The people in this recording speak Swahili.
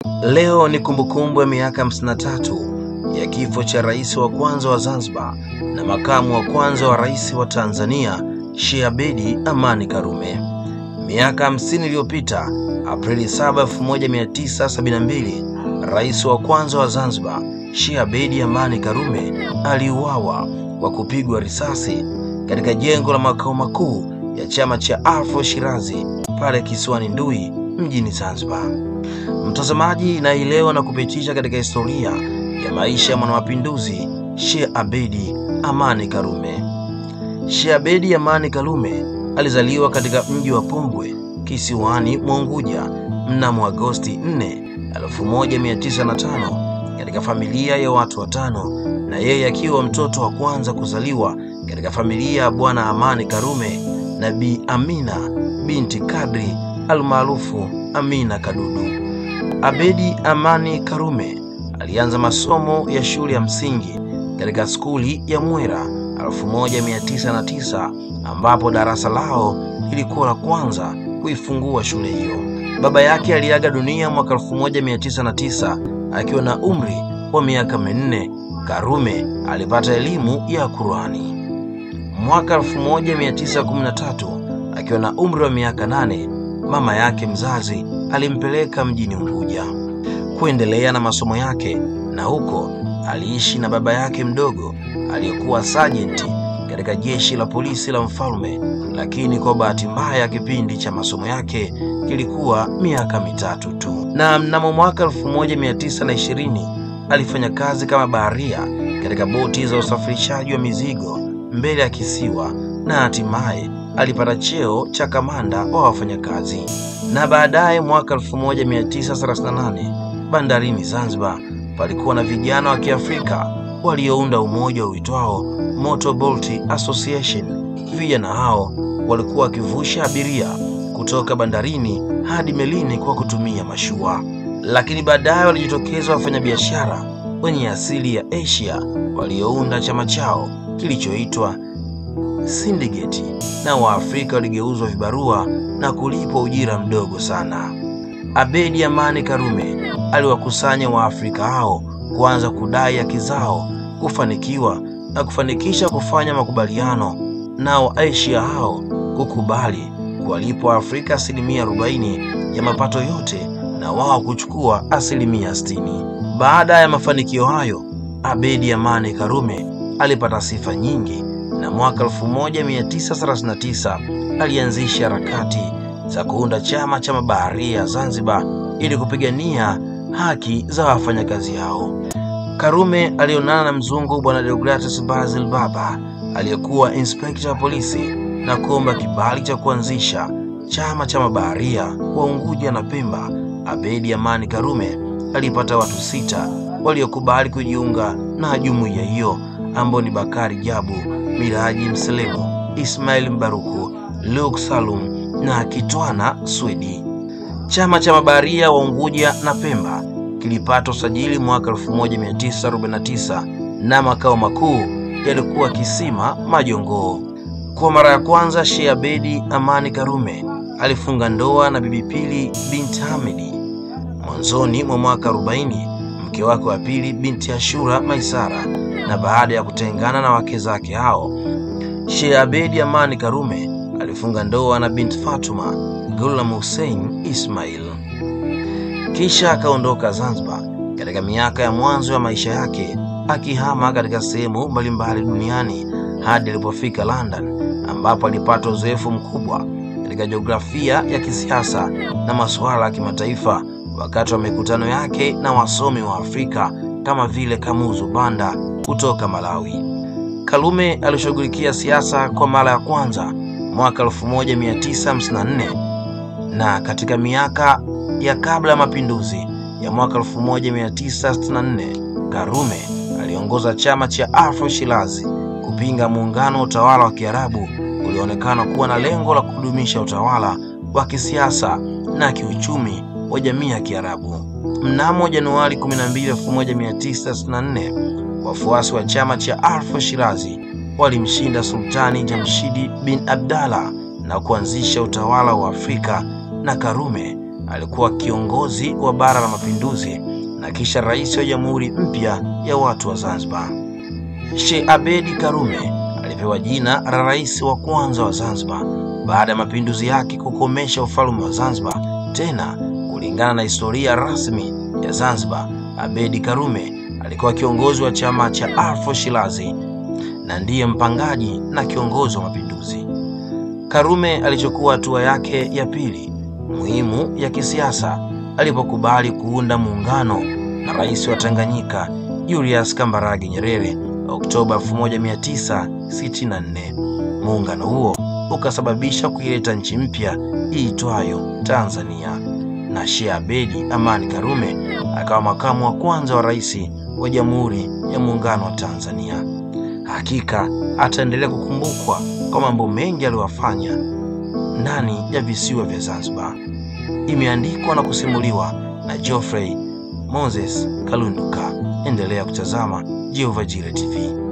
Leo ni kumbukumbu ya miaka 53 ya kifo cha rais wa kwanza wa Zanzibar na makamu wa kwanza wa rais wa Tanzania, Sheikh Abeid Amani Karume. Miaka 50 iliyopita, Aprili 7, 1972, rais wa kwanza wa Zanzibar, Sheikh Abeid Amani Karume aliuawa kwa kupigwa risasi katika jengo la makao makuu ya chama cha Afro Shirazi pale kisiwani Ndui mjini Zanzibar. Mtazamaji, na leo na kupitisha katika historia ya maisha ya mwanamapinduzi Sheikh Abeid Amani Karume. Sheikh Abeid Amani Karume alizaliwa katika mji wa Pongwe kisiwani Unguja mnamo Agosti 4, 1905 katika familia ya watu watano, na yeye akiwa mtoto wa kwanza kuzaliwa katika familia ya Bwana Amani Karume na Bi Amina binti Kadri almaarufu Amina Kadudu. Abeid Amani Karume alianza masomo ya shule ya msingi katika skuli ya Mwera 1909 ambapo darasa lao lilikuwa la kwanza kuifungua shule hiyo. Baba yake aliaga dunia mwaka 1909 akiwa na umri wa miaka 4. Karume alipata elimu ya Qur'ani. Mwaka 1913 akiwa na umri wa miaka 8, mama yake mzazi alimpeleka mjini Unguja kuendelea na masomo yake, na huko aliishi na baba yake mdogo aliyekuwa sajenti katika jeshi la polisi la mfalme, lakini kwa bahati mbaya kipindi cha masomo yake kilikuwa miaka 3 tu. Na mnamo mwaka 1920 alifanya kazi kama baharia katika boti za usafirishaji wa mizigo mbele ya kisiwa, na hatimaye alipata cheo cha kamanda wa wafanyakazi. Na baadaye mwaka 1938 bandarini Zanzibar palikuwa na vijana wa Kiafrika waliounda umoja uitwao Motor Boat Association. Vijana hao walikuwa wakivusha abiria kutoka bandarini hadi melini kwa kutumia mashua, lakini baadaye walijitokeza wafanyabiashara wenye asili ya Asia waliounda chama chao kilichoitwa Syndicate, na Waafrika waligeuzwa vibarua na kulipwa ujira mdogo sana. Abeid Amani Karume aliwakusanya Waafrika hao kuanza kudai haki zao, kufanikiwa na kufanikisha kufanya makubaliano nao Asia hao kukubali kuwalipa Waafrika 40% ya mapato yote na wao kuchukua 60%. Baada ya mafanikio hayo, Abeid Amani Karume alipata sifa nyingi, na mwaka 1939 alianzisha harakati za kuunda chama cha mabaharia Zanzibar ili kupigania haki za wafanyakazi hao. Karume alionana na mzungu Bwana Deogratis Basil Baba aliyekuwa inspekta wa polisi na kuomba kibali cha kuanzisha chama cha mabaharia wa Unguja na Pemba. Abeid Amani Karume alipata watu 6 waliokubali kujiunga na jumuiya hiyo, ambao ni Bakari Jabu, Miraji Mselemo, Ismail Mbaruku, Luke Salum na Kitwana Swedi. Chama cha mabaharia wa Unguja na Pemba kilipata usajili mwaka 1949 na makao makuu yalikuwa Kisima Majongoo. Kwa mara ya kwanza Sheikh Abeid Amani Karume alifunga ndoa na Bibi Pili binti Hamidi. Mwanzoni mwa mwaka 40 mke wake wa pili binti Ashura Maisara, na baada ya kutengana na wake zake hao, Sheikh Abeid Amani Karume alifunga ndoa na binti Fatuma Ghulam Hussein Ismail. Kisha akaondoka Zanzibar katika miaka ya mwanzo ya maisha yake, akihama katika sehemu mbalimbali duniani hadi alipofika London, ambapo alipata uzoefu mkubwa katika jiografia ya kisiasa na masuala ya kimataifa wakati wa mikutano yake na wasomi wa Afrika kama vile Kamuzu Banda kutoka Malawi. Karume alishughulikia siasa kwa mara ya kwanza mwaka 1954, na katika miaka ya kabla ya mapinduzi ya mwaka 1964 Karume aliongoza chama cha Afro Shirazi kupinga muungano wa utawala wa Kiarabu ulioonekana kuwa na lengo la kudumisha utawala wa kisiasa na kiuchumi wa jamii ya Kiarabu. Mnamo Januari 12, 1964 wafuasi wa chama cha Afro Shirazi walimshinda Sultani Jamshidi bin Abdallah na kuanzisha utawala wa Afrika, na Karume alikuwa kiongozi wa Bara la Mapinduzi na kisha rais wa Jamhuri mpya ya watu wa Zanzibar. Sheikh Abeid Karume alipewa jina la rais wa kwanza wa Zanzibar baada ya mapinduzi yake kukomesha ufalme wa Zanzibar. Tena kulingana na historia rasmi ya Zanzibar, Abeid Karume alikuwa kiongozi wa chama cha Afro Shirazi na ndiye mpangaji na kiongozi wa mapinduzi. Karume alichukua hatua yake ya pili muhimu ya kisiasa alipokubali kuunda muungano na rais wa Tanganyika Julius Kambarage Nyerere Oktoba 1964. Muungano huo ukasababisha kuileta nchi mpya iitwayo Tanzania, na Sheikh Abeid Amani Karume akawa makamu wa kwanza wa rais wa Jamhuri ya Muungano wa Tanzania. Hakika ataendelea kukumbukwa kwa mambo mengi aliyofanya ndani ya visiwa vya Zanzibar. Imeandikwa na kusimuliwa na Geoffrey Moses Kalunduka. Endelea kutazama Jehova Jire TV.